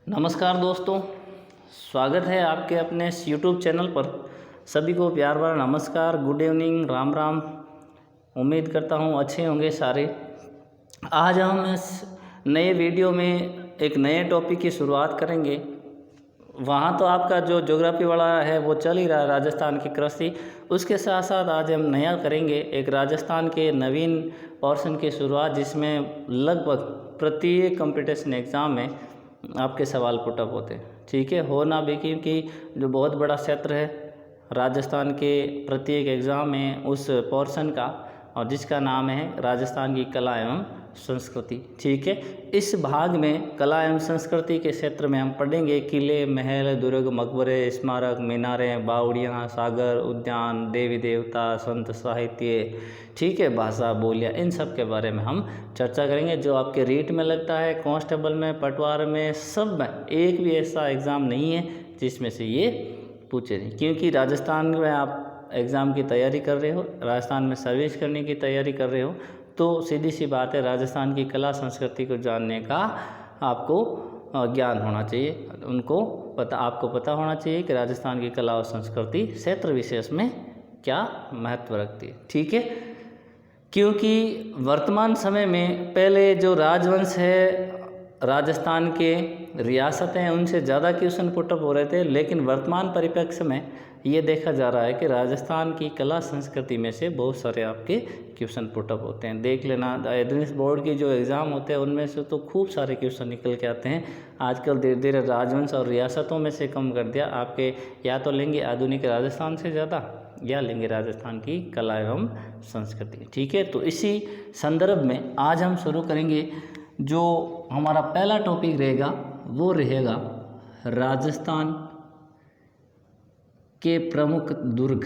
नमस्कार दोस्तों, स्वागत है आपके अपने यूट्यूब चैनल पर। सभी को प्यार भरा नमस्कार, गुड इवनिंग, राम राम। उम्मीद करता हूँ अच्छे होंगे सारे। आज हम इस नए वीडियो में एक नए टॉपिक की शुरुआत करेंगे। वहाँ तो आपका जो ज्योग्राफी वाला है वो चल ही रहा है, राजस्थान की कृषि। उसके साथ साथ आज हम नया करेंगे एक राजस्थान के नवीन पोर्शन की शुरुआत, जिसमें लगभग प्रत्येक कंपटीशन एग्ज़ाम में आपके सवाल पुटअप होते हैं। ठीक है, हो ना भी, क्योंकि जो बहुत बड़ा क्षेत्र है राजस्थान के प्रत्येक एग्ज़ाम में उस पोर्शन का, और जिसका नाम है राजस्थान की कला एवं संस्कृति। ठीक है, इस भाग में कला एवं संस्कृति के क्षेत्र में हम पढ़ेंगे किले, महल, दुर्ग, मकबरे, स्मारक, मीनारें, बावड़ियाँ, सागर, उद्यान, देवी देवता, संत साहित्य, ठीक है, भाषा, बोलियाँ, इन सब के बारे में हम चर्चा करेंगे। जो आपके रीट में लगता है, कांस्टेबल में, पटवार में, सब में एक भी ऐसा एग्ज़ाम नहीं है जिसमें से ये पूछे नहीं। क्योंकि राजस्थान में आप एग्ज़ाम की तैयारी कर रहे हो, राजस्थान में सर्विस करने की तैयारी कर रहे हो, तो सीधी सी बात है राजस्थान की कला संस्कृति को जानने का आपको ज्ञान होना चाहिए। आपको पता होना चाहिए कि राजस्थान की कला और संस्कृति क्षेत्र विशेष में क्या महत्व रखती है। ठीक है, क्योंकि वर्तमान समय में पहले जो राजवंश है, राजस्थान के रियासतें हैं, उनसे ज़्यादा क्वेश्चन पुटअप हो रहे थे। लेकिन वर्तमान परिप्रेक्ष्य में ये देखा जा रहा है कि राजस्थान की कला संस्कृति में से बहुत सारे आपके क्वेश्चन पुटअप होते हैं। देख लेना, एड्रेस बोर्ड की जो एग्ज़ाम होते हैं उनमें से तो खूब सारे क्वेश्चन निकल के आते हैं। आजकल धीरे धीरे राजवंश और रियासतों में से कम कर दिया। आपके या तो लेंगे आधुनिक राजस्थान से ज़्यादा, या लेंगे राजस्थान की कला एवं संस्कृति। ठीक है, तो इसी संदर्भ में आज हम शुरू करेंगे। जो हमारा पहला टॉपिक रहेगा वो रहेगा राजस्थान के प्रमुख दुर्ग।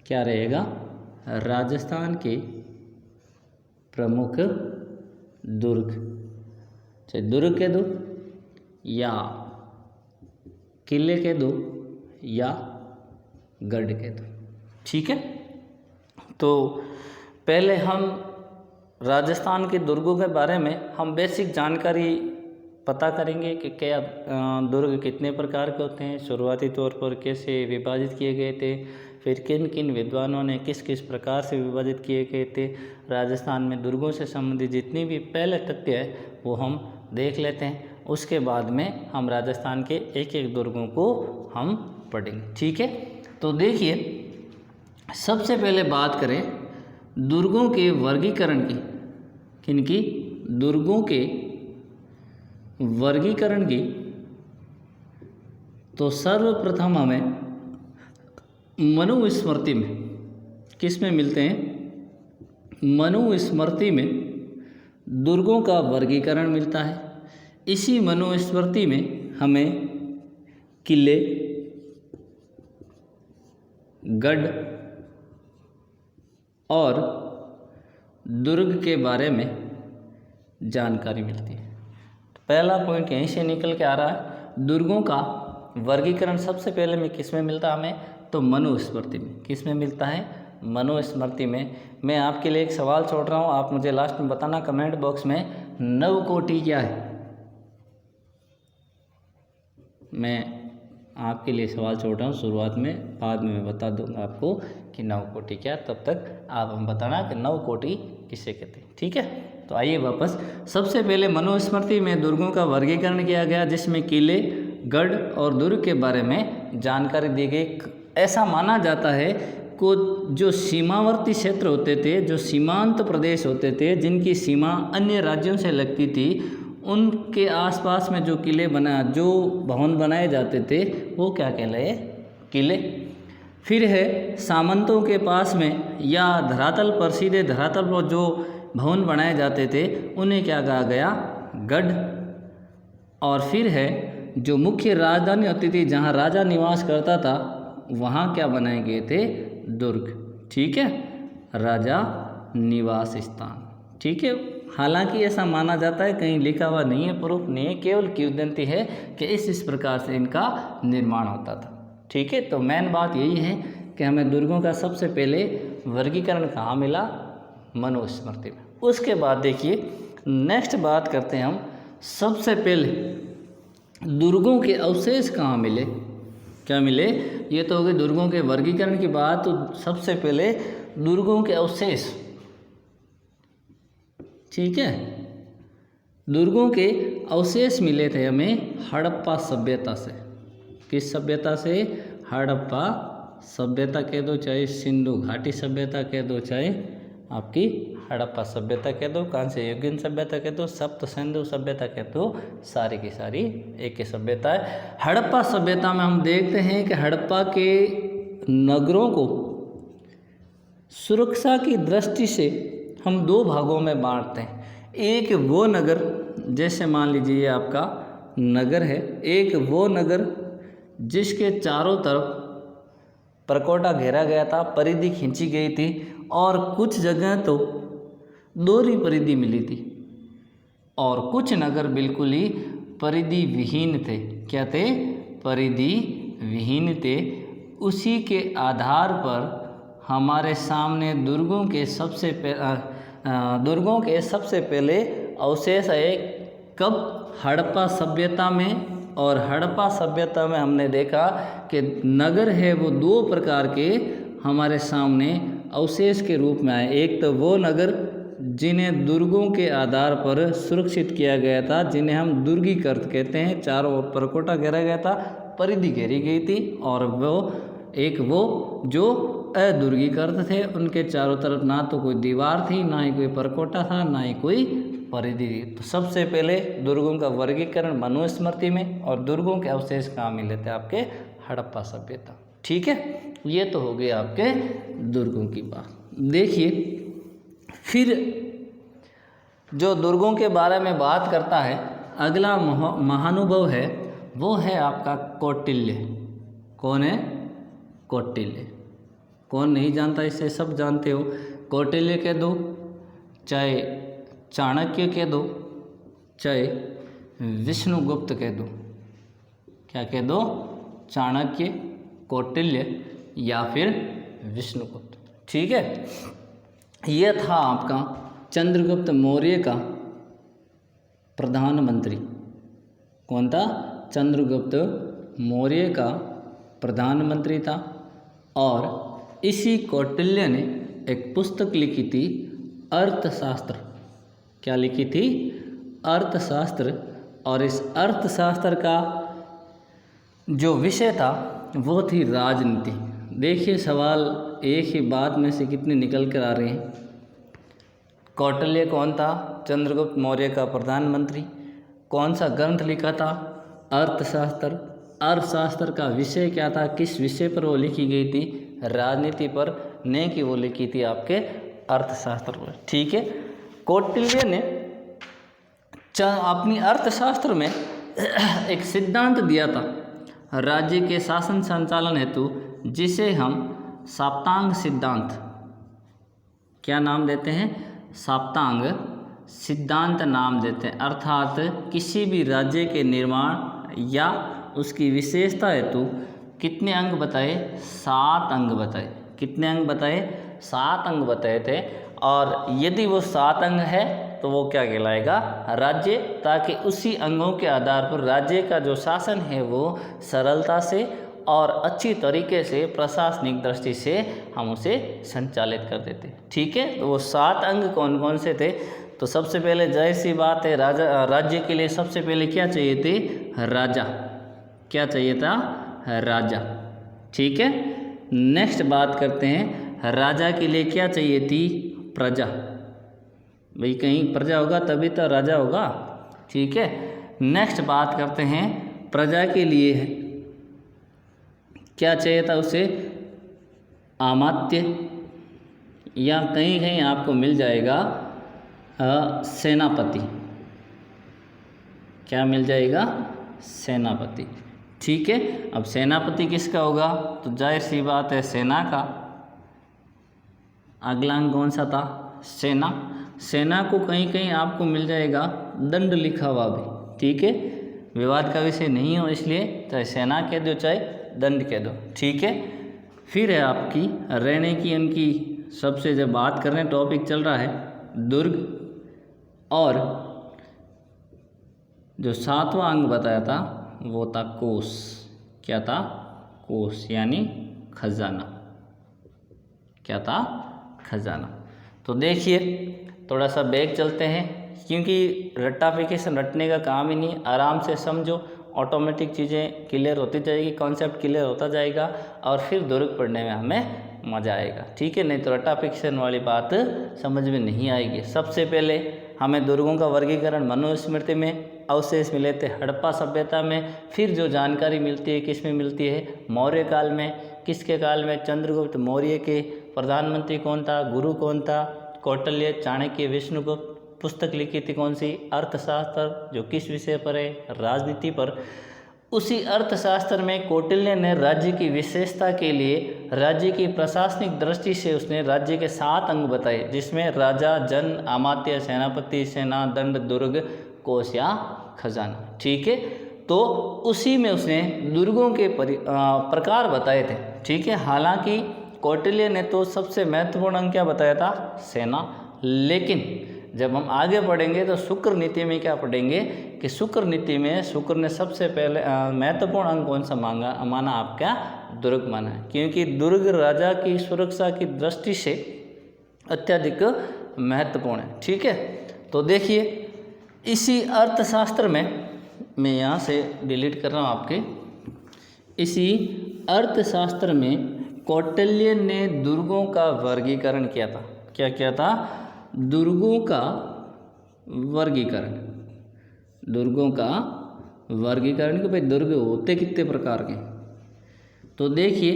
क्या रहेगा? राजस्थान के प्रमुख दुर्ग, चाहे दुर्ग कह दो या किले कह दो या गढ़ कह दो। ठीक है, तो पहले हम राजस्थान के दुर्गों के बारे में हम बेसिक जानकारी पता करेंगे कि क्या दुर्ग कितने प्रकार के होते हैं, शुरुआती तौर पर कैसे विभाजित किए गए थे, फिर किन किन विद्वानों ने किस किस प्रकार से विभाजित किए गए थे। राजस्थान में दुर्गों से संबंधित जितनी भी पहले तथ्य है वो हम देख लेते हैं। उसके बाद में हम राजस्थान के एक एक दुर्गों को हम पढ़ेंगे। ठीक है, तो देखिए, सबसे पहले बात करें दुर्गों के वर्गीकरण की। किनकी? दुर्गों के वर्गीकरण की। तो सर्वप्रथम हमें मनुस्मृति में, किस में मिलते हैं? मनुस्मृति में दुर्गों का वर्गीकरण मिलता है। इसी मनुस्मृति में हमें किले, गढ़ और दुर्ग के बारे में जानकारी मिलती है। पहला पॉइंट यहीं से निकल के आ रहा है। दुर्गों का वर्गीकरण सबसे पहले में किस में मिलता है हमें? तो मनुस्मृति में। किस में मिलता है? मनुस्मृति में। मैं आपके लिए एक सवाल छोड़ रहा हूँ, आप मुझे लास्ट में बताना कमेंट बॉक्स में, नवकोटि क्या है? मैं आपके लिए सवाल छोड़ रहा हूँ शुरुआत में, बाद में मैं बता दूंगा आपको कि नवकोटि क्या। तब तक आप हम बताना कि नवकोटि किसे कहते हैं। ठीक है, तो आइए वापस। सबसे पहले मनुस्मृति में दुर्गों का वर्गीकरण किया गया, जिसमें किले, गढ़ और दुर्ग के बारे में जानकारी दी गई। ऐसा माना जाता है को जो सीमावर्ती क्षेत्र होते थे, जो सीमांत प्रदेश होते थे, जिनकी सीमा अन्य राज्यों से लगती थी, उनके आसपास में जो किले जो भवन बनाए जाते थे वो क्या कहलाए? किले। फिर है सामंतों के पास में या धरातल पर, सीधे धरातल पर जो भवन बनाए जाते थे उन्हें क्या कहा गया? गढ़। और फिर है जो मुख्य राजधानी होती थी, जहाँ राजा निवास करता था, वहाँ क्या बनाए गए थे? दुर्ग। ठीक है, राजा निवास स्थान। ठीक है, हालांकि ऐसा माना जाता है, कहीं लिखा हुआ नहीं है, प्रूफ नहीं है, केवल किंवदंती है कि इस प्रकार से इनका निर्माण होता था। ठीक है, तो मेन बात यही है कि हमें दुर्गों का सबसे पहले वर्गीकरण कहाँ मिला? मनुस्मृति में। उसके बाद देखिए नेक्स्ट बात करते हैं हम सबसे पहले दुर्गों के अवशेष कहाँ मिले? क्या मिले? ये तो हो गए दुर्गों के वर्गीकरण की बात। तो सबसे पहले दुर्गों के अवशेष, ठीक है, दुर्गों के अवशेष मिले थे हमें हड़प्पा सभ्यता से। किस सभ्यता से? हड़प्पा सभ्यता कह दो, चाहे सिंधु घाटी सभ्यता कह दो, चाहे आपकी हड़प्पा सभ्यता कह दो, कांस्य युगीन सभ्यता कह दो, सप्त सिंधु सभ्यता कह दो, सारी की सारी एक ही सभ्यता है। हड़प्पा सभ्यता में हम देखते हैं कि हड़प्पा के नगरों को सुरक्षा की दृष्टि से हम दो भागों में बांटते हैं। एक वो नगर, जैसे मान लीजिए आपका नगर है, एक वो नगर जिसके चारों तरफ परकोटा घेरा गया था, परिधि खींची गई थी, और कुछ जगह तो दोहरी परिधि मिली थी, और कुछ नगर बिल्कुल ही परिधि विहीन थे। क्या थे? परिधि विहीन थे। उसी के आधार पर हमारे सामने दुर्गों के सबसे पहले अवशेष है। कब? हड़प्पा सभ्यता में। और हड़प्पा सभ्यता में हमने देखा कि नगर है वो दो प्रकार के हमारे सामने अवशेष के रूप में आए। एक तो वो नगर जिन्हें दुर्गों के आधार पर सुरक्षित किया गया था, जिन्हें हम दुर्गीकृत कहते हैं, चारों ओर परकोटा घेरा गया था, परिधि घेरी गई थी। और वो जो अदुर्गीकृत थे, उनके चारों तरफ ना तो कोई दीवार थी, ना ही कोई परकोटा था, ना ही कोई परिधि थी। तो सबसे पहले दुर्गों का वर्गीकरण मनुस्मृति में, और दुर्गों के अवशेष कहाँ मिले थे? आपके हड़प्पा सभ्यता। ठीक है, ये तो हो गए आपके दुर्गों की बात। देखिए, फिर जो दुर्गों के बारे में बात करता है, अगला महानुभव है, वो है आपका कौटिल्य। कौन है? कौटिल्य। कौन नहीं जानता? इसे सब जानते हो। कौटिल्य कह दो, चाहे चाणक्य कह दो, चाहे विष्णुगुप्त कह दो। क्या कह दो? चाणक्य, कौटिल्य या फिर विष्णुगुप्त। ठीक है, यह था आपका चंद्रगुप्त मौर्य का प्रधानमंत्री। कौन था? चंद्रगुप्त मौर्य का प्रधानमंत्री था। और इसी कौटिल्य ने एक पुस्तक लिखी थी, अर्थशास्त्र। क्या लिखी थी? अर्थशास्त्र। और इस अर्थशास्त्र का जो विषय था वो थी राजनीति। देखिए, सवाल एक ही बात में से कितने निकल कर आ रहे हैं। कौटिल्य कौन था? चंद्रगुप्त मौर्य का प्रधानमंत्री। कौन सा ग्रंथ लिखा था? अर्थशास्त्र। अर्थशास्त्र का विषय क्या था? किस विषय पर वो लिखी गई थी? राजनीति पर, न कि वो लिखी थी आपके अर्थशास्त्र पर। ठीक है, कौटिल्य ने अपनी अर्थशास्त्र में एक सिद्धांत दिया था राज्य के शासन संचालन हेतु, जिसे हम सप्तांग सिद्धांत, क्या नाम देते हैं? सप्तांग सिद्धांत नाम देते हैं। अर्थात किसी भी राज्य के निर्माण या उसकी विशेषता हेतु कितने अंग बताए? 7 अंग बताए। कितने अंग बताए? 7 अंग बताए थे। और यदि वो 7 अंग है तो वो क्या कहलाएगा? राज्य। ताकि उसी अंगों के आधार पर राज्य का जो शासन है वो सरलता से और अच्छी तरीके से प्रशासनिक दृष्टि से हम उसे संचालित कर देते। ठीक है, तो वो 7 अंग कौन कौन से थे? तो सबसे पहले जाहिर सी बात है, राज्य के लिए सबसे पहले क्या चाहिए थे? राजा। क्या चाहिए था? राजा। ठीक है, नेक्स्ट बात करते हैं, राजा के लिए क्या चाहिए थी? प्रजा। भाई कहीं प्रजा होगा तभी तो राजा होगा। ठीक है, नेक्स्ट बात करते हैं, प्रजा के लिए क्या चाहिए था उसे? अमात्य, या कहीं कहीं आपको मिल जाएगा सेनापति। क्या मिल जाएगा? सेनापति। ठीक है, अब सेनापति किसका होगा? तो जाहिर सी बात है सेना का। अगला अंग कौन सा था? सेना। सेना को कहीं कहीं आपको मिल जाएगा दंड लिखा हुआ भी। ठीक है, विवाद का विषय नहीं हो, इसलिए चाहे सेना कह दो चाहे दंड कह दो। ठीक है, फिर है आपकी रहने की इनकी सबसे जब बात कर रहे हैं, टॉपिक चल रहा है दुर्ग और जो 7वां अंग बताया था वो था कोष। क्या था? कोष यानी खजाना। क्या था? खजाना। तो देखिए थोड़ा सा बैक चलते हैं, क्योंकि रट्टाफिकेशन रटने का काम ही नहीं, आराम से समझो, ऑटोमेटिक चीज़ें क्लियर होती जाएगी, कॉन्सेप्ट क्लियर होता जाएगा और फिर दुर्ग पढ़ने में हमें मज़ा आएगा। ठीक है, नहीं तो रट्टाफिकेशन वाली बात समझ में नहीं आएगी। सबसे पहले हमें दुर्गों का वर्गीकरण मनुस्मृति में, अवशेष मिले थे हड़प्पा सभ्यता में, फिर जो जानकारी मिलती है किस में मिलती है? मौर्य काल में। किसके काल में? चंद्रगुप्त मौर्य के। प्रधानमंत्री कौन था? गुरु कौन था? कौटिल्य, चाणक्य, विष्णुगुप्त। पुस्तक लिखी थी कौन सी? अर्थशास्त्र, जो किस विषय पर है? राजनीति पर। उसी अर्थशास्त्र में कौटिल्य ने राज्य की विशेषता के लिए राज्य की प्रशासनिक दृष्टि से उसने राज्य के 7 अंग बताए, जिसमें राजा, जन, अमात्य, सेनापति, सेना, दंड, दुर्ग, कोष या खजाना। ठीक है, तो उसी में उसने दुर्गों के प्रकार बताए थे। ठीक है, हालांकि कौटिल्य ने तो सबसे महत्वपूर्ण अंग क्या बताया था? सेना। लेकिन जब हम आगे पढ़ेंगे तो शुक्र नीति में क्या पढ़ेंगे कि शुक्र नीति में शुक्र ने सबसे पहले महत्वपूर्ण अंग कौन सा माना? आपका दुर्ग माना है, क्योंकि दुर्ग राजा की सुरक्षा की दृष्टि से अत्यधिक महत्वपूर्ण है। ठीक है, तो देखिए इसी अर्थशास्त्र में, मैं यहाँ से डिलीट कर रहा हूँ आपके, इसी अर्थशास्त्र में कौटिल्य ने दुर्गों का वर्गीकरण किया था। क्या किया था? दुर्गों का वर्गीकरण। दुर्गों का वर्गीकरण कि भाई दुर्ग होते कितने प्रकार के। तो देखिए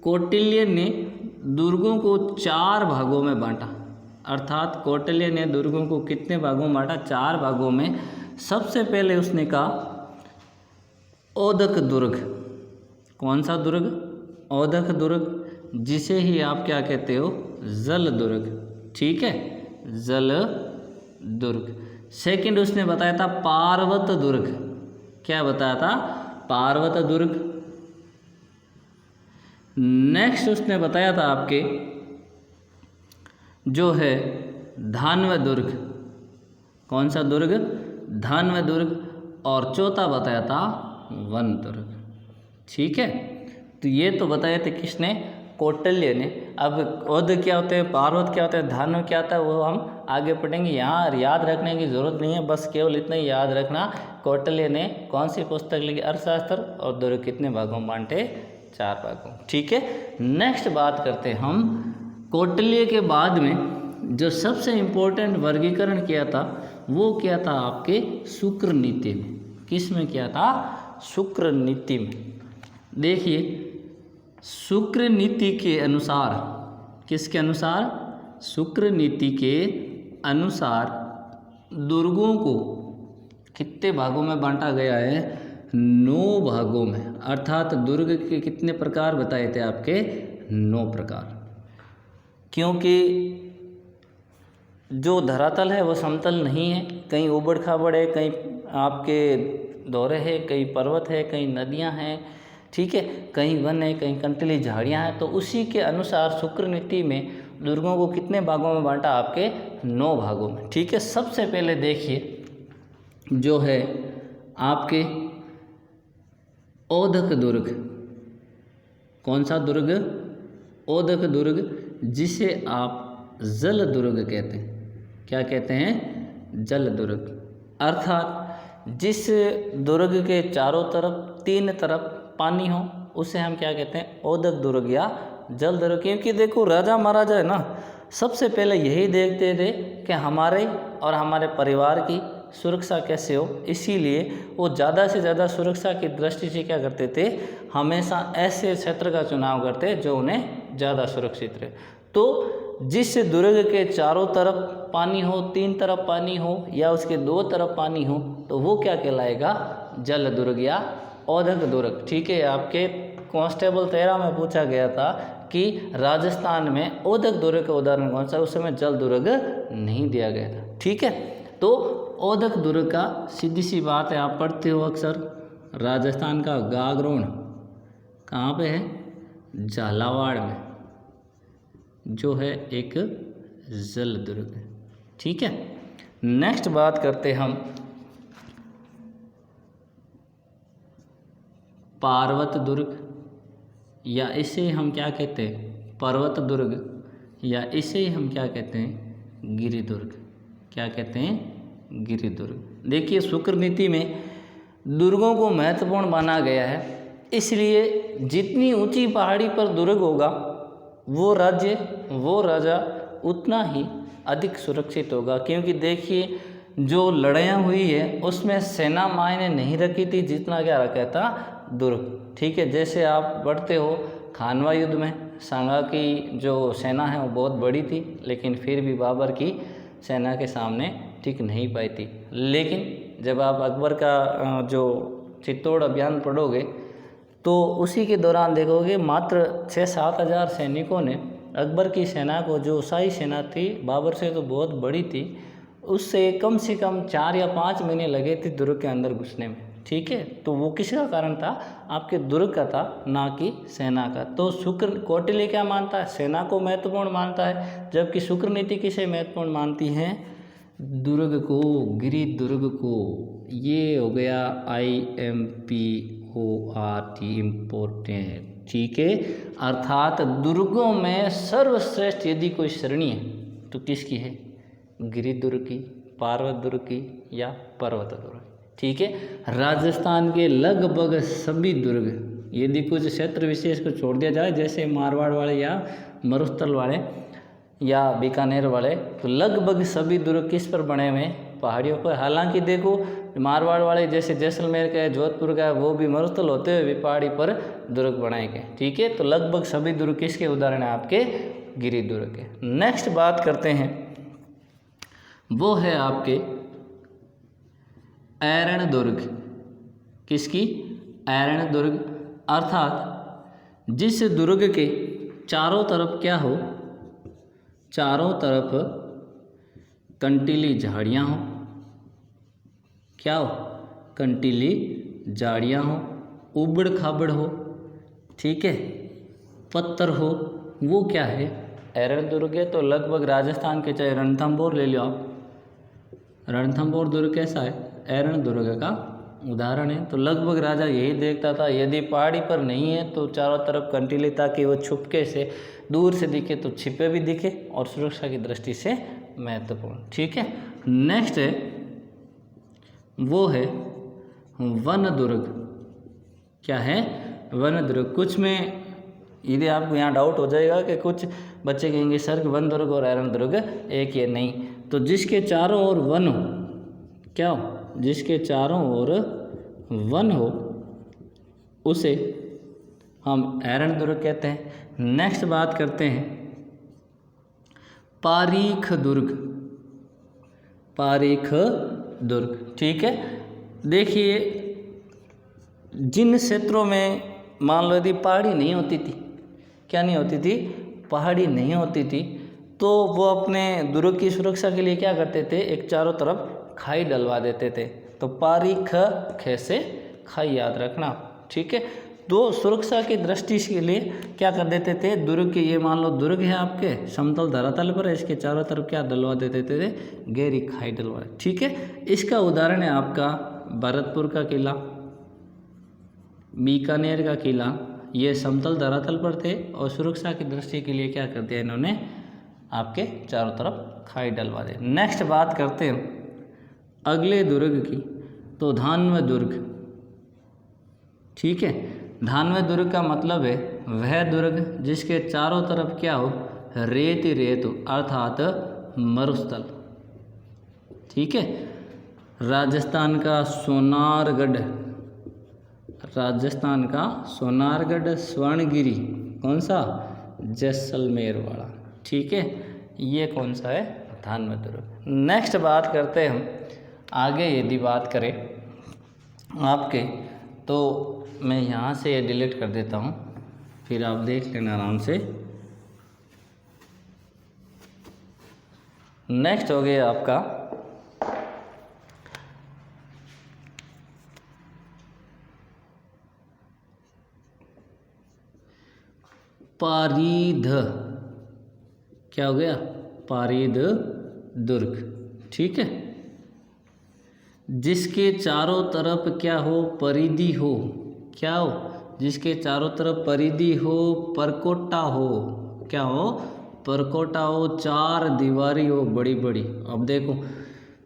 कौटिल्य ने दुर्गों को 4 भागों में बांटा, अर्थात कौटिल्य ने दुर्गों को कितने भागों में बांटा? 4 भागों में। सबसे पहले उसने कहा औदक दुर्ग। कौन सा दुर्ग? औदक दुर्ग, जिसे ही आप क्या कहते हो? जल दुर्ग। ठीक है, जल दुर्ग। सेकंड उसने बताया था पार्वत दुर्ग। क्या बताया था? पार्वत दुर्ग। नेक्स्ट उसने बताया था आपके जो है धान्व दुर्ग। कौन सा दुर्ग? धान्व दुर्ग। और चौथा बताया था वन दुर्ग। ठीक है, तो ये तो बताए थे किसने? कौटिल्य ने। अब औद क्या होते हैं, पार्वत क्या होते हैं, धान्व क्या होता है, वो हम आगे पढ़ेंगे। यहाँ याद रखने की ज़रूरत नहीं है, बस केवल इतना ही याद रखना, कौटिल्य ने कौन सी पुस्तक लिखी? अर्थशास्त्र। और दुर्ग कितने भागों में बांटे? 4 भागों। ठीक है, नेक्स्ट बात करते हैं हम कौटिल्य के बाद में जो सबसे इम्पोर्टेंट वर्गीकरण किया था वो क्या था? आपके शुक्र नीति में। किस में किया था? शुक्र नीति में। देखिए शुक्र नीति के अनुसार, किसके अनुसार? शुक्र नीति के अनुसार दुर्गों को कितने भागों में बांटा गया है? 9 भागों में। अर्थात दुर्ग के कितने प्रकार बताए थे आपके? 9 प्रकार। क्योंकि जो धरातल है वो समतल नहीं है, कहीं ऊबड़ खाबड़ है, कहीं आपके दौरे है, कहीं पर्वत है, कहीं नदियां हैं। ठीक है, कहीं वन है, कहीं कंटीली झाड़ियां हैं। तो उसी के अनुसार शुक्र नीति में दुर्गों को कितने भागों में बांटा? आपके 9 भागों में। ठीक है, सबसे पहले देखिए जो है आपके औदक दुर्ग। कौन सा दुर्ग? औदक दुर्ग, जिसे आप जल दुर्ग कहते हैं। क्या कहते हैं? जल दुर्ग। अर्थात जिस दुर्ग के चारों तरफ 3 तरफ पानी हो उसे हम क्या कहते हैं? औदक दुर्ग या जल दुर्ग। क्योंकि देखो राजा महाराजा है ना, सबसे पहले यही देखते थे कि हमारे और हमारे परिवार की सुरक्षा कैसे हो, इसीलिए वो ज़्यादा से ज़्यादा सुरक्षा की दृष्टि से क्या करते थे? हमेशा ऐसे क्षेत्र का चुनाव करते जो उन्हें ज़्यादा सुरक्षित रहे। तो जिस दुर्ग के चारों तरफ पानी हो, 3 तरफ पानी हो या उसके 2 तरफ पानी हो, तो वो क्या कहलाएगा? जल दुर्ग या औदक दुर्ग। ठीक है, आपके कांस्टेबल 13 में पूछा गया था कि राजस्थान में औदक दुर्ग का उदाहरण कौन सा? उस समय जल दुर्ग नहीं दिया गया था। ठीक है, तो औदक दुर्ग का सीधी सी बात है, आप पढ़ते हो अक्सर, राजस्थान का गागरोन कहाँ पे है? झालावाड़ में, जो है एक जल दुर्ग है। ठीक है, नेक्स्ट बात करते हम पार्वत दुर्ग, या इसे हम क्या कहते हैं, पर्वत दुर्ग, या इसे हम क्या कहते हैं, गिरि दुर्ग। क्या कहते हैं, गिरि दुर्ग। देखिए शुक्र नीति में दुर्गों को महत्वपूर्ण माना गया है, इसलिए जितनी ऊंची पहाड़ी पर दुर्ग होगा वो राज्य, वो राजा उतना ही अधिक सुरक्षित होगा। क्योंकि देखिए जो लड़ाइयाँ हुई है उसमें सेना मायने नहीं रखी थी जितना क्या रखा था, दुर्ग। ठीक है, जैसे आप बढ़ते हो खानवा युद्ध में सांगा की जो सेना है वो बहुत बड़ी थी, लेकिन फिर भी बाबर की सेना के सामने टिक नहीं पाई थी। लेकिन जब आप अकबर का जो चित्तौड़ अभियान पढ़ोगे तो उसी के दौरान देखोगे मात्र 6-7 हज़ार सैनिकों ने अकबर की सेना को, जो शाही सेना थी बाबर से तो बहुत बड़ी थी, उससे कम से कम 4 या 5 महीने लगे थे दुर्ग के अंदर घुसने में। ठीक है, तो वो किसका कारण था, आपके दुर्ग का था, ना कि सेना का। तो शुक्र कौटिल्य क्या मानता है, सेना को महत्वपूर्ण मानता है, जबकि शुक्र नीति किसे महत्वपूर्ण मानती है, दुर्ग को, गिरि दुर्ग को। ये हो गया IMPORT, इम्पोर्टेंट। ठीक है, अर्थात दुर्गों में सर्वश्रेष्ठ यदि कोई श्रेणी है तो किसकी है, गिरि दुर्ग की, पार्वत दुर्ग की, या पर्वत दुर्ग। ठीक है, राजस्थान के लगभग सभी दुर्ग, यदि कुछ क्षेत्र विशेष को छोड़ दिया जाए जैसे मारवाड़ वाले या मरुस्थल वाले या बीकानेर वाले, तो लगभग सभी दुर्ग किस पर बने हुए हैं, पहाड़ियों पर। हालांकि देखो मारवाड़ वाले जैसे जैसलमेर का है, जोधपुर का है, वो भी मरुस्थल होते हुए भी पहाड़ी पर दुर्ग बनाए गए। ठीक है, तो लगभग सभी दुर्ग किसके उदाहरण है, आपके गिरि दुर्ग के। नेक्स्ट बात करते हैं, वो है आपके ऐरण दुर्ग। किसकी, ऐरण दुर्ग, अर्थात जिस दुर्ग के चारों तरफ क्या हो, चारों तरफ कंटीली झाड़ियाँ हो, क्या हो, कंटीली झाड़ियाँ हो, उबड़ खाबड़ हो, ठीक है, पत्थर हो, वो क्या है, ऐरण दुर्ग है। तो लगभग राजस्थान के चाहे रणथंभौर ले लो आप, रणथंभौर दुर्ग कैसा है, ऐरण दुर्ग का उदाहरण है। तो लगभग राजा यही देखता था, यदि पहाड़ी पर नहीं है तो चारों तरफ कंटीली, ताकि वो छुपके से दूर से दिखे तो छिपे भी दिखे और सुरक्षा की दृष्टि से महत्वपूर्ण। ठीक है, नेक्स्ट है वो है वन दुर्ग। क्या है, वन दुर्ग। कुछ में यदि आपको यहाँ डाउट हो जाएगा कि कुछ बच्चे कहेंगे सर वन दुर्ग और ऐरण दुर्ग एक ही, नहीं। तो जिसके चारों ओर वन हो, क्या हो, जिसके चारों ओर वन हो उसे हम ऐरण दुर्ग कहते हैं। नेक्स्ट बात करते हैं पारीख दुर्ग। पारीख दुर्ग, ठीक है। देखिए जिन क्षेत्रों में मान लो यदि पहाड़ी नहीं होती थी, क्या नहीं होती थी, पहाड़ी नहीं होती थी, तो वो अपने दुर्ग की सुरक्षा के लिए क्या करते थे, एक चारों तरफ खाई डलवा देते थे। तो पारीख ख से खाई याद रखना, ठीक है। तो सुरक्षा की दृष्टि के लिए क्या कर देते थे, दुर्ग के, ये मान लो दुर्ग है आपके समतल धरातल पर, इसके चारों तरफ क्या डलवा देते थे, गहरी खाई डलवा, ठीक है। इसका उदाहरण है आपका भरतपुर का किला, बीकानेर का किला, ये समतल धरातल पर थे और सुरक्षा की दृष्टि के लिए क्या कर दिया इन्होंने, आपके चारों तरफ खाई डलवा दे। नेक्स्ट बात करते हैं अगले दुर्ग की, तो धान्व दुर्ग, ठीक है। धान्व दुर्ग का मतलब है वह दुर्ग जिसके चारों तरफ क्या हो, रेत ही रेत हो, अर्थात मरुस्थल, ठीक है। राजस्थान का सोनारगढ़, राजस्थान का सोनारगढ़, स्वर्णगिरी कौन सा, जैसलमेर वाला, ठीक है। ये कौन सा है, धान्व दुर्ग। नेक्स्ट बात करते हैं हम आगे, यदि बात करें आपके, तो मैं यहाँ से ये डिलीट कर देता हूँ, फिर आप देख लेना आराम से। नेक्स्ट हो गया आपका पारीध, क्या हो गया, पारीध दुर्ग, ठीक है। जिसके चारों तरफ क्या हो, परिधि हो, क्या हो, जिसके चारों तरफ परिधि हो, परकोटा हो, क्या हो, परकोटा हो, चार दीवारी हो बड़ी बड़ी। अब देखो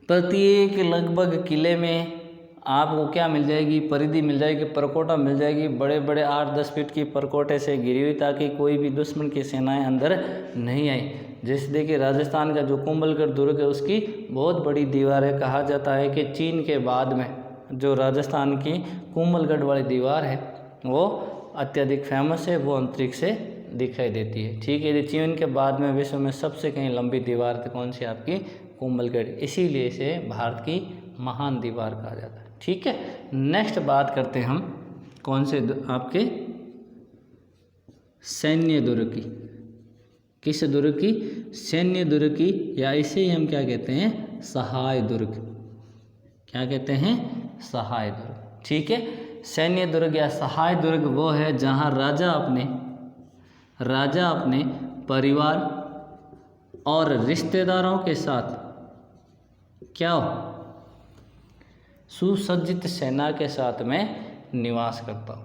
प्रत्येक लगभग किले में आपको क्या मिल जाएगी, परिधि मिल जाएगी, परकोटा मिल जाएगी, बड़े बड़े 8-10 फीट की परकोटे से घिरी हुई, ताकि कोई भी दुश्मन की सेनाएं अंदर नहीं आई। जैसे देखिए राजस्थान का जो कुंभलगढ़ दुर्ग है उसकी बहुत बड़ी दीवार है। कहा जाता है कि चीन के बाद में जो राजस्थान की कुंभलगढ़ वाली दीवार है वो अत्यधिक फेमस है, वो अंतरिक्ष से दिखाई देती है। ठीक है, चीन के बाद में विश्व में सबसे कहीं लंबी दीवार तो कौन सी आपकी, कुंभलगढ़, इसीलिए इसे भारत की महान दीवार कहा जाता है। ठीक है, नेक्स्ट बात करते हैं हम कौन से आपके सैन्य दुर्ग की। किस दुर्ग की, सैन्य दुर्ग की, या इसे ही हम क्या कहते हैं, सहाय दुर्ग। क्या कहते हैं, सहाय दुर्ग। ठीक है, सैन्य दुर्ग या सहाय दुर्ग वो है जहां राजा अपने परिवार और रिश्तेदारों के साथ क्या हो, सुसज्जित सेना के साथ में निवास करता हूँ।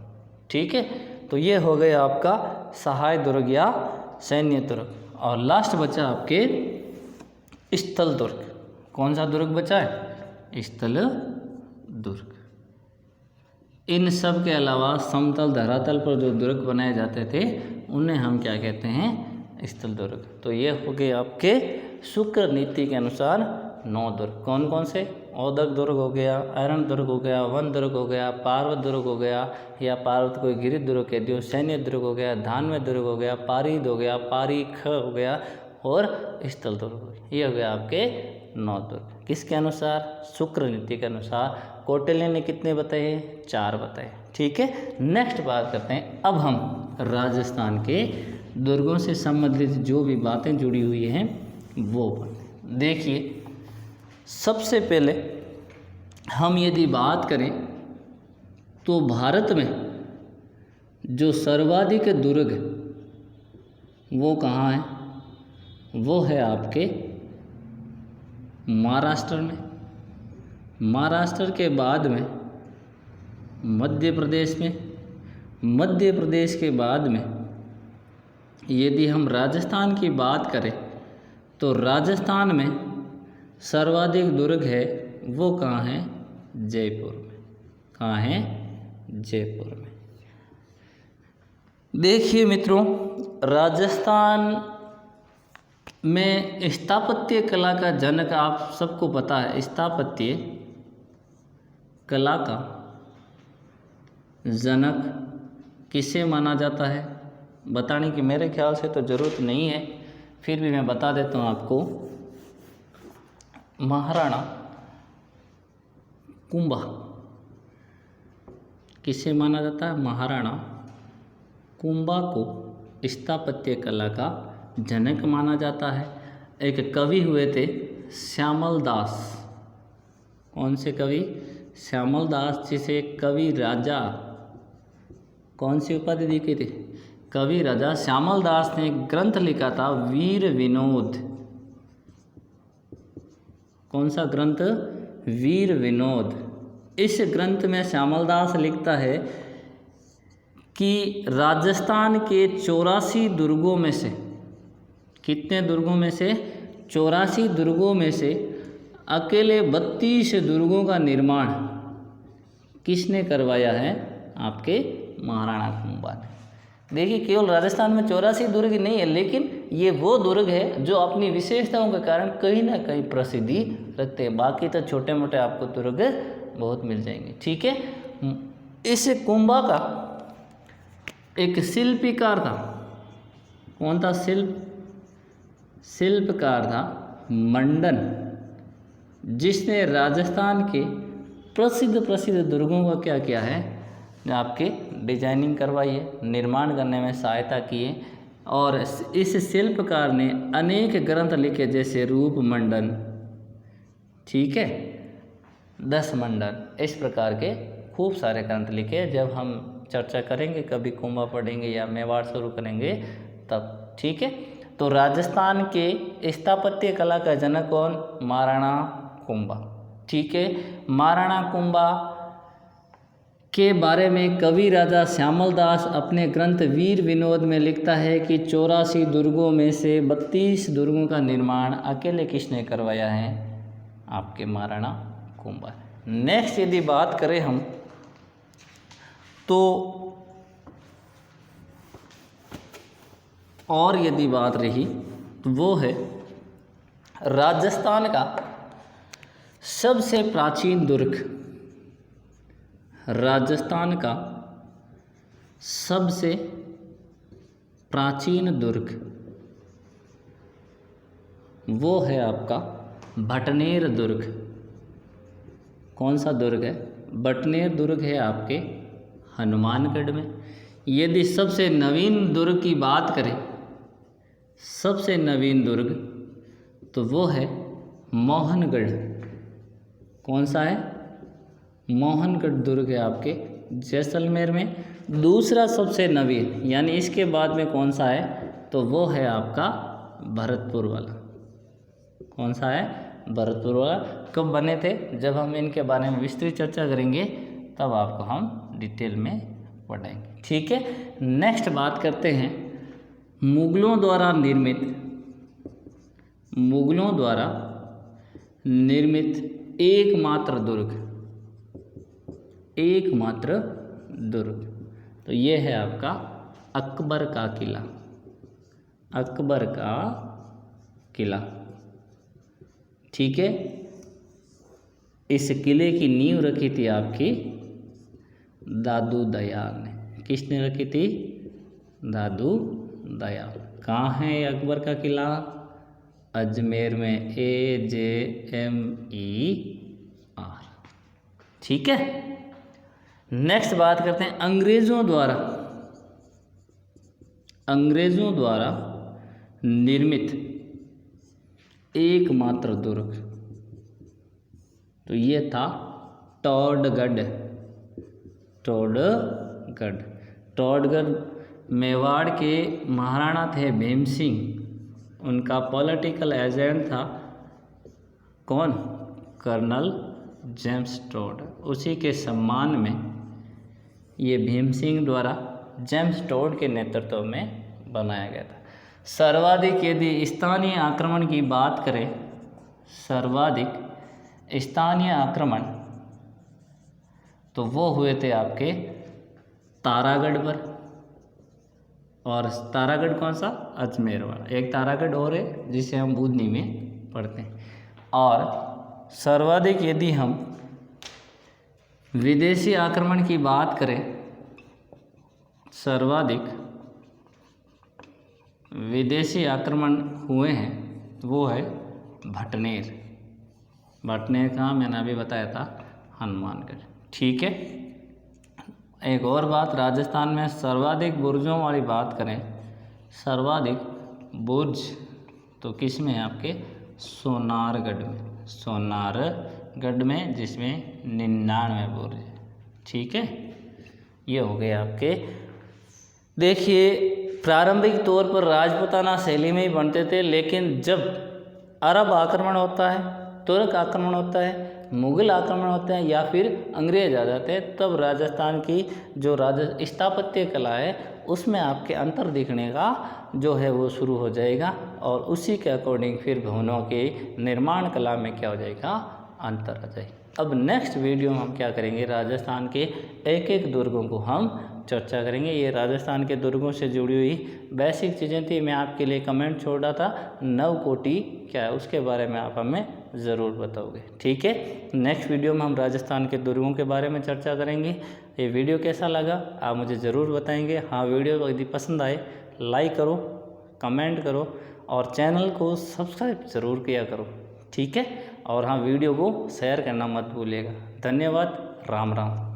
ठीक है, तो ये हो गया आपका सहाय दुर्ग या सैन्य दुर्ग। और लास्ट बचा आपके स्थल दुर्ग। कौन सा दुर्ग बचा है, स्थल दुर्ग। इन सब के अलावा समतल धरातल पर जो दुर्ग बनाए जाते थे उन्हें हम क्या कहते हैं, स्थल दुर्ग। तो ये हो गए आपके शुक्र नीति के अनुसार 9 दुर्ग। कौन कौन से, औदक दुर्ग हो गया, आयरन दुर्ग हो गया, वन दुर्ग हो गया, पार्वत दुर्ग हो गया, या पार्वत को गिरि दुर्ग कह दियो, सैन्य दुर्ग हो गया, धानवे दुर्ग हो गया, पारीद हो गया, पारीख हो गया, और स्थल दुर्ग हो गया। ये हो गया आपके 9 दुर्ग। किसके अनुसार, शुक्र नीति के अनुसार। कौटिल्य ने कितने बताए, 4 बताए। ठीक है, नेक्स्ट बात करते हैं अब हम राजस्थान के दुर्गों से संबंधित जो भी बातें जुड़ी हुई हैं वो पढ़ते। देखिए सबसे पहले हम यदि बात करें तो भारत में जो सर्वाधिक दुर्ग वो कहाँ है, वो है आपके महाराष्ट्र में। महाराष्ट्र के बाद में मध्य प्रदेश में, मध्य प्रदेश के बाद में यदि हम राजस्थान की बात करें तो राजस्थान में सर्वाधिक दुर्ग है वो कहाँ है, जयपुर में। कहाँ है, जयपुर में। देखिए मित्रों, राजस्थान में स्थापत्य कला का जनक आप सबको पता है। स्थापत्य कला का जनक किसे माना जाता है, बताने की मेरे ख्याल से तो ज़रूरत नहीं है, फिर भी मैं बता देता हूँ आपको। महाराणा कुंभा किसे माना जाता है, महाराणा कुंभा को स्थापत्य कला का जनक माना जाता है। एक कवि हुए थे श्यामल दास। कौन से कवि, श्यामल दास, जिसे कवि राजा, कौन सी उपाधि दी गई थी, कवि राजा। श्यामल दास ने एक ग्रंथ लिखा था वीर विनोद। कौन सा ग्रंथ, वीर विनोद। इस ग्रंथ में श्यामल दास लिखता है कि राजस्थान के 84 दुर्गों में से, कितने दुर्गों में से, 84 दुर्गों में से अकेले 32 दुर्गों का निर्माण किसने करवाया है, आपके महाराणा कुंभा ने। देखिए केवल राजस्थान में 84 दुर्ग नहीं है, लेकिन ये वो दुर्ग है जो अपनी विशेषताओं के कारण कहीं ना कहीं प्रसिद्धि रखते हैं। बाकी तो छोटे मोटे आपको दुर्ग बहुत मिल जाएंगे। ठीक है, इस कुंभा का एक शिल्पकार था। कौन था, शिल्पकार था मंडन, जिसने राजस्थान के प्रसिद्ध दुर्गों का क्या किया है, आपके डिजाइनिंग करवाई है, निर्माण करने में सहायता की है। और इस शिल्पकार ने अनेक ग्रंथ लिखे, जैसे रूप मंडन, ठीक है, 10 मंडन, इस प्रकार के खूब सारे ग्रंथ लिखे। जब हम चर्चा करेंगे, कभी कुंभा पढ़ेंगे या मेवाड़ शुरू करेंगे तब। ठीक है, तो राजस्थान के स्थापत्य कला का जनक कौन, महाराणा कुंभा। ठीक है, महाराणा कुंभा के बारे में कवि राजा श्यामल दास अपने ग्रंथ वीर विनोद में लिखता है कि 84 दुर्गों में से 32 दुर्गों का निर्माण अकेले किसने करवाया है? आपके महाराणा कुंभा। नेक्स्ट यदि बात करें हम तो और यदि बात रही तो वो है राजस्थान का सबसे प्राचीन दुर्ग। राजस्थान का सबसे प्राचीन दुर्ग वो है आपका भटनेर दुर्ग। कौन सा दुर्ग है? भटनेर दुर्ग है आपके हनुमानगढ़ में। यदि सबसे नवीन दुर्ग की बात करें, सबसे नवीन दुर्ग तो वो है मोहनगढ़। कौन सा है? मोहनगढ़ दुर्ग है आपके जैसलमेर में। दूसरा सबसे नवीन यानी इसके बाद में कौन सा है तो वो है आपका भरतपुर वाला। कौन सा है? भरतपुर वाला। कब बने थे? जब हम इनके बारे में विस्तृत चर्चा करेंगे तब आपको हम डिटेल में पढ़ाएंगे। ठीक है। नेक्स्ट बात करते हैं मुगलों द्वारा निर्मित एकमात्र दुर्ग तो ये है आपका अकबर का किला। अकबर का किला। ठीक है। इस किले की नींव रखी थी आपकी दादू दयाल ने। किसने रखी थी? दादू दयाल। कहाँ है अकबर का किला? अजमेर में। AJMER। ठीक है। नेक्स्ट बात करते हैं अंग्रेजों द्वारा निर्मित एकमात्र दुर्ग तो ये था टोडगढ़। मेवाड़ के महाराणा थे भीम सिंह। उनका पॉलिटिकल एजेंट था कौन? Colonel James Tod. उसी के सम्मान में ये भीम सिंह द्वारा जेम्स टोड के नेतृत्व में बनाया गया था। सर्वाधिक यदि स्थानीय आक्रमण की बात करें, सर्वाधिक स्थानीय आक्रमण तो वो हुए थे आपके तारागढ़ पर। और तारागढ़ कौन सा? अजमेर वाला। एक तारागढ़ और है जिसे हम बुधनी में पढ़ते हैं। और सर्वाधिक यदि हम विदेशी आक्रमण की बात करें, सर्वाधिक विदेशी आक्रमण हुए हैं वो है भटनेर। भटनेर का मैंने अभी बताया था हनुमानगढ़। ठीक है। एक और बात, राजस्थान में सर्वाधिक बुर्जों वाली बात करें, सर्वाधिक बुर्ज तो किस में है आपके? सोनारगढ़ में जिसमें 99 बुर्ज है। ठीक है। ये हो गए आपके। देखिए प्रारंभिक तौर पर राजपूताना शैली में ही बनते थे, लेकिन जब अरब आक्रमण होता है, तुर्क आक्रमण होता है, मुग़ल आक्रमण होते हैं या फिर अंग्रेज आ जाते हैं, तब राजस्थान की जो स्थापत्य कला है उसमें आपके अंतर दिखने का जो है वो शुरू हो जाएगा। और उसी के अकॉर्डिंग फिर भवनों के निर्माण कला में क्या हो जाएगा? अंतर आ जाएगा। अब नेक्स्ट वीडियो में हम क्या करेंगे? राजस्थान के एक एक दुर्गों को हम चर्चा करेंगे। ये राजस्थान के दुर्गों से जुड़ी हुई बेसिक चीज़ें थी। मैं आपके लिए कमेंट छोड़ रहा था, नवकोटि क्या है उसके बारे में आप हमें ज़रूर बताओगे। ठीक है। नेक्स्ट वीडियो में हम राजस्थान के दुर्गों के बारे में चर्चा करेंगे। ये वीडियो कैसा लगा आप मुझे ज़रूर बताएंगे। हाँ, वीडियो यदि पसंद आए लाइक करो, कमेंट करो और चैनल को सब्सक्राइब ज़रूर किया करो। ठीक है। और हाँ, वीडियो को शेयर करना मत भूलिएगा। धन्यवाद। राम राम।